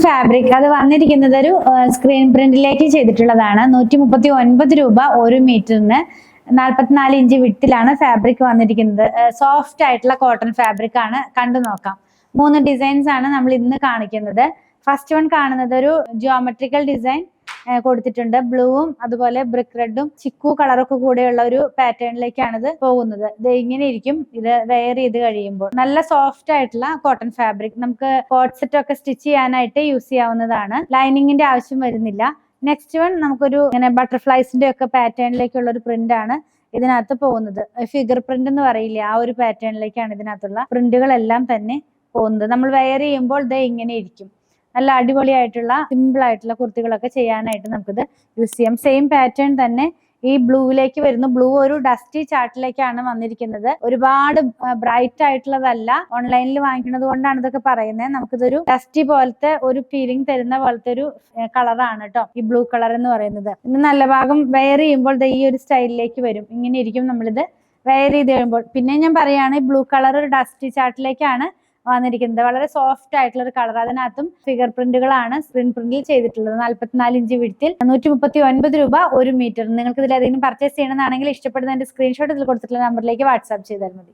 Fabric അത് വന്നിരിക്കുന്നത് ഒരു സ്ക്രീൻ പ്രിന്റിലേക്ക് ചെയ്തിട്ടുള്ളതാണ്. 139 രൂപ 1 മീറ്ററിന്. 44 ഇഞ്ച് വിട്ടിലാണ് ഫാബ്രിക് വന്നിരിക്കുന്നത്. സോഫ്റ്റ് ആയിട്ടുള്ള കോട്ടൺ ഫാബ്രിക് ആണ്. കണ്ടു നോക്കാം. 3 ഡിസൈൻസ് ആണ് നമ്മൾ ഇന്ന് കാണിക്കുന്നത്. ഫസ്റ്റ് വൺ കാണുന്നത് ഒരു ജിയോമെട്രിക്കൽ ഡിസൈൻ കൊടുത്തിട്ടുണ്ട്. ബ്ലൂവും അതുപോലെ ബ്രിക്ക് റെഡും ചിക്കു കളറൊക്കെ കൂടെയുള്ള ഒരു പാറ്റേണിലേക്കാണ് ഇത് പോകുന്നത്. ഇത് ഇങ്ങനെ ഇരിക്കും ഇത് വെയർ ചെയ്ത് കഴിയുമ്പോൾ. നല്ല സോഫ്റ്റ് ആയിട്ടുള്ള കോട്ടൺ ഫാബ്രിക്. നമുക്ക് കോട്ട് സെറ്റ് ഒക്കെ സ്റ്റിച്ച് ചെയ്യാനായിട്ട് യൂസ് ചെയ്യാവുന്നതാണ്. ലൈനിങ്ങിന്റെ ആവശ്യം വരുന്നില്ല. നെക്സ്റ്റ് വൺ നമുക്കൊരു ഇങ്ങനെ ബട്ടർഫ്ലൈസിന്റെ ഒക്കെ പാറ്റേണിലേക്കുള്ള ഒരു പ്രിന്റ് ആണ് ഇതിനകത്ത് പോകുന്നത്. ഫിഗർ പ്രിന്റ് എന്ന് പറയില്ല, ആ ഒരു പാറ്റേണിലേക്കാണ് ഇതിനകത്തുള്ള പ്രിന്റുകളെല്ലാം തന്നെ പോകുന്നത്. നമ്മൾ വെയർ ചെയ്യുമ്പോൾ ഇത് ഇങ്ങനെ ഇരിക്കും. നല്ല അടിപൊളിയായിട്ടുള്ള സിമ്പിൾ ആയിട്ടുള്ള കുർത്തികളൊക്കെ ചെയ്യാനായിട്ട് നമുക്കിത് യൂസ് ചെയ്യാം. സെയിം പാറ്റേൺ തന്നെ ഈ ബ്ലൂവിലേക്ക് വരുന്നു. ബ്ലൂ ഒരു ഡസ്റ്റി ചാർട്ടിലേക്കാണ് വന്നിരിക്കുന്നത്. ഒരുപാട് ബ്രൈറ്റ് ആയിട്ടുള്ളതല്ല. ഓൺലൈനിൽ വാങ്ങിക്കുന്നത് കൊണ്ടാണ് ഇതൊക്കെ പറയുന്നത്. നമുക്കിതൊരു ഡസ്റ്റി പോലത്തെ ഒരു ഫീലിംഗ് തരുന്ന പോലത്തെ ഒരു കളറാണ് കേട്ടോ ഈ ബ്ലൂ കളർ എന്ന് പറയുന്നത്. ഇന്ന് നല്ല ഭാഗം വെയർ ചെയ്യുമ്പോൾ ഈ ഒരു സ്റ്റൈലിലേക്ക് വരും. ഇങ്ങനെ ഇരിക്കും നമ്മളിത് വെയർ ചെയ്ത് കഴിയുമ്പോൾ. പിന്നെ ഞാൻ പറയാണ് ബ്ലൂ കളർ ഒരു ഡസ്റ്റി ചാർട്ടിലേക്കാണ് വന്നിരിക്കുന്നത്. വളരെ സോഫ്റ്റ് ആയിട്ടുള്ള ഒരു കളർ. അതിനകത്തും ഫിഗർ പ്രിന്റുകളാണ് സ്ക്രീൻ പ്രിന്റിൽ ചെയ്തിട്ടുള്ളത്. 44 ഇഞ്ച് വിഡ്ത്തിൽ 139 രൂപ 1 മീറ്റർ. നിങ്ങൾക്ക് ഇതിൽ ഏതെങ്കിലും പർച്ചേസ് ചെയ്യണമെന്നാണെങ്കിൽ ഇഷ്ടപ്പെടുന്നതിന്റെ സ്ക്രീൻഷോട്ട് ഇതിൽ കൊടുത്തിട്ടുള്ള നമ്പറിലേക്ക് വാട്സാപ്പ് ചെയ്താൽ മതി.